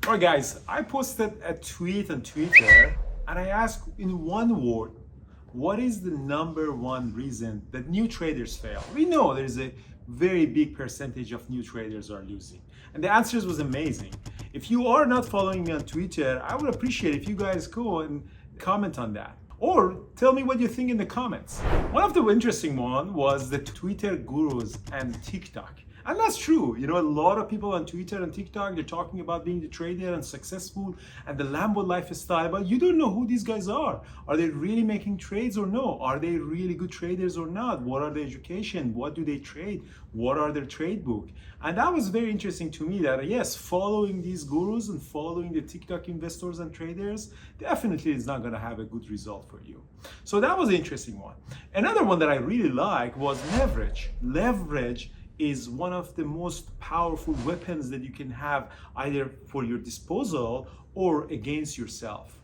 All right, guys, I posted a tweet on Twitter and I asked in one word, what is the number one reason that new traders fail? We know there's a very big percentage of new traders are losing. And the answers was amazing. If you are not following me on Twitter, I would appreciate if you guys go and comment on that. Or tell me what you think in the comments. One of the interesting one was the Twitter gurus and TikTok. And that's true. You know, a lot of people on Twitter and TikTok, they're talking about being the trader and successful and the Lambo lifestyle, but you don't know who these guys are. Are they really making trades or no? Are they really good traders or not? What are their education? What do they trade? What are their trade book? And that was very interesting to me that yes, following these gurus and following the TikTok investors and traders definitely is not going to have a good result for you. So that was an interesting one. Another one that I really like was leverage. Leverage is one of the most powerful weapons that you can have either for your disposal or against yourself.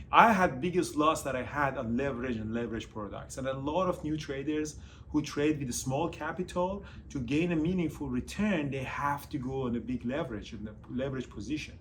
I had biggest loss that I had on leverage and leverage products, and a lot of new traders who trade with a small capital to gain a meaningful return, they have to go on a big leverage in the leverage position.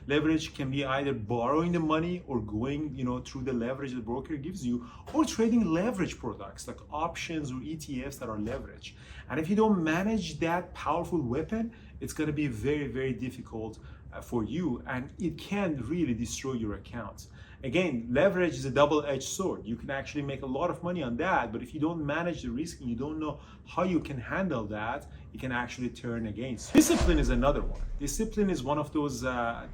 Leverage can be either borrowing the money or going, through the leverage the broker gives you, or trading leverage products like options or ETFs that are leverage. And if you don't manage that powerful weapon, it's going to be very, very difficult for you, and it can really destroy your accounts. Again, leverage is a double-edged sword. You can actually make a lot of money on that, but if you don't manage the risk and you don't know how you can handle that, it can actually turn against you. Discipline is another one. Discipline is one of those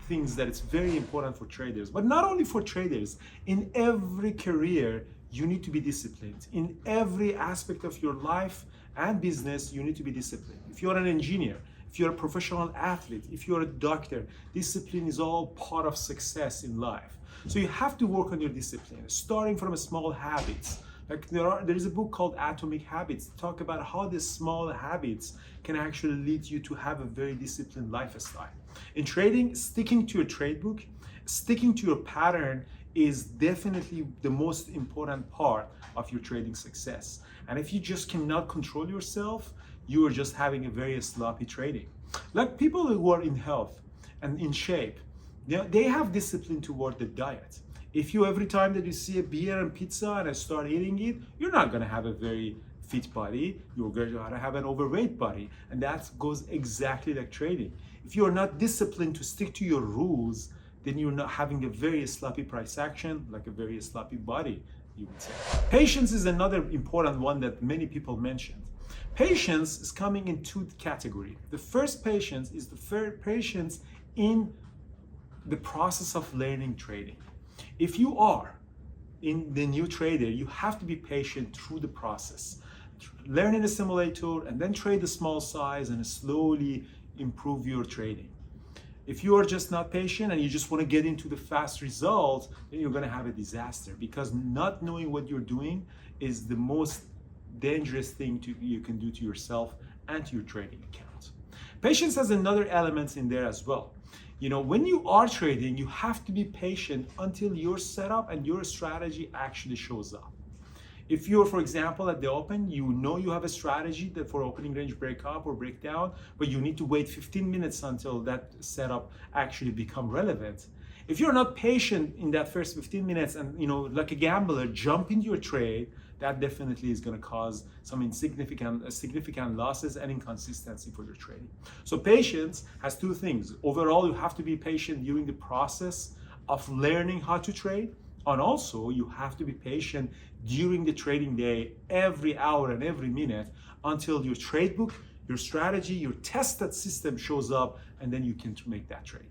things that it's very important for traders, but not only for traders. In every career, you need to be disciplined. In every aspect of your life and business, you need to be disciplined. If you're an engineer, if you're a professional athlete, if you're a doctor, discipline is all part of success in life. So you have to work on your discipline, starting from small habits. Like there is a book called Atomic Habits to talk about how these small habits can actually lead you to have a very disciplined lifestyle. In trading, sticking to your trade book, sticking to your pattern is definitely the most important part of your trading success. And if you just cannot control yourself, you are just having a very sloppy trading. Like people who are in health and in shape, they have discipline toward the diet. If you, every time that you see a beer and pizza and start eating it, you're not gonna have a very fit body, you're going to have an overweight body. And that goes exactly like trading. If you are not disciplined to stick to your rules, then you're not having a very sloppy price action, like a very sloppy body, you would say. Patience is another important one that many people mentioned. Patience is coming in two categories. The first patience is the patience in the process of learning trading. If you are in the new trader, you have to be patient through the process. Learn in a simulator and then trade the small size and slowly improve your trading. If you are just not patient and you just want to get into the fast results, then you're going to have a disaster, because not knowing what you're doing is the most dangerous thing you can do to yourself and to your trading account. Patience has another element in there as well. When you are trading, you have to be patient until your setup and your strategy actually shows up. If you're, for example, at the open, you have a strategy that for opening range breakup or breakdown, but you need to wait 15 minutes until that setup actually become relevant. If you're not patient in that first 15 minutes and, like a gambler, jump into your trade, that definitely is going to cause some significant losses and inconsistency for your trading. So patience has two things. Overall, you have to be patient during the process of learning how to trade. And also, you have to be patient during the trading day, every hour and every minute, until your trade book, your strategy, your tested system shows up, and then you can make that trade.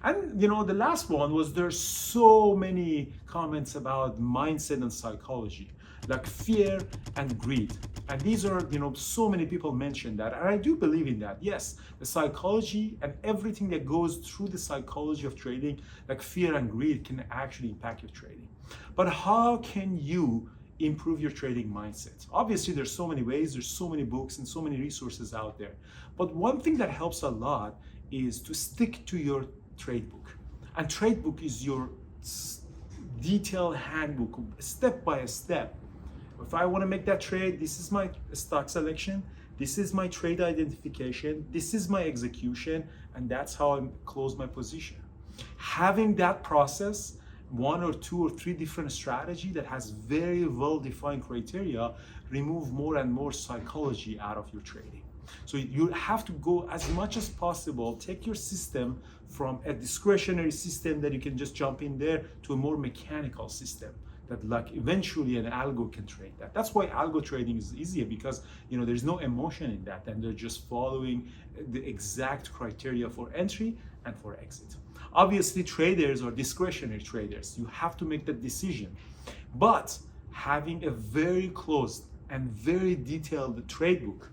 And the last one was, there's so many comments about mindset and psychology, like fear and greed. And these are, so many people mention that. And I do believe in that. Yes, the psychology and everything that goes through the psychology of trading, like fear and greed, can actually impact your trading. But how can you improve your trading mindset? Obviously, there's so many ways, there's so many books and so many resources out there. But one thing that helps a lot is to stick to your trade book. And trade book is your detailed handbook, step by step. If I want to make that trade, this is my stock selection, this is my trade identification, this is my execution, and that's how I close my position. Having that process, one or two or three different strategy that has very well-defined criteria, remove more and more psychology out of your trading. So you have to go as much as possible, take your system from a discretionary system that you can just jump in there to a more mechanical system that like eventually an algo can trade that. That's why algo trading is easier, because there's no emotion in that, and they're just following the exact criteria for entry and for exit. Obviously, traders are discretionary traders. You have to make that decision. But having a very closed and very detailed trade book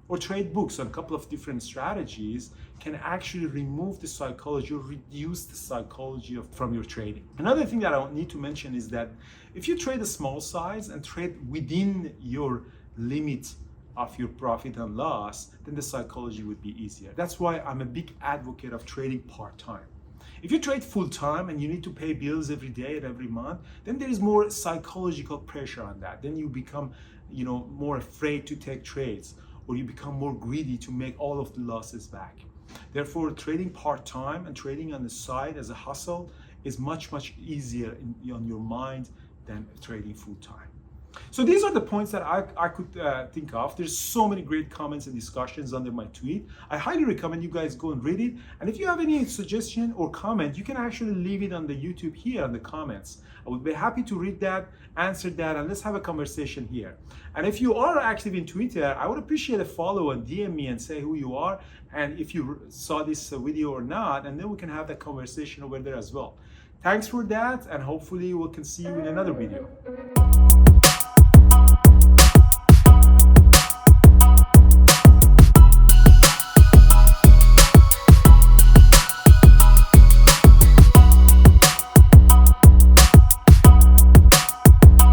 or trade books on a couple of different strategies can actually remove the psychology or reduce the psychology from your trading. Another thing that I need to mention is that if you trade a small size and trade within your limit of your profit and loss, then the psychology would be easier. That's why I'm a big advocate of trading part-time. If you trade full-time and you need to pay bills every day and every month, then there is more psychological pressure on that. Then you become, more afraid to take trades, or you become more greedy to make all of the losses back. Therefore, trading part-time and trading on the side as a hustle is much, much easier on your mind than trading full-time. So these are the points that I could think of. There's so many great comments and discussions under my tweet. I highly recommend you guys go and read it. And if you have any suggestion or comment, you can actually leave it on the YouTube here in the comments. I would be happy to read that, answer that, and let's have a conversation here. And if you are active in Twitter, I would appreciate a follow and DM me and say who you are and if you saw this video or not, and then we can have that conversation over there as well. Thanks for that, and hopefully we can see you in another video.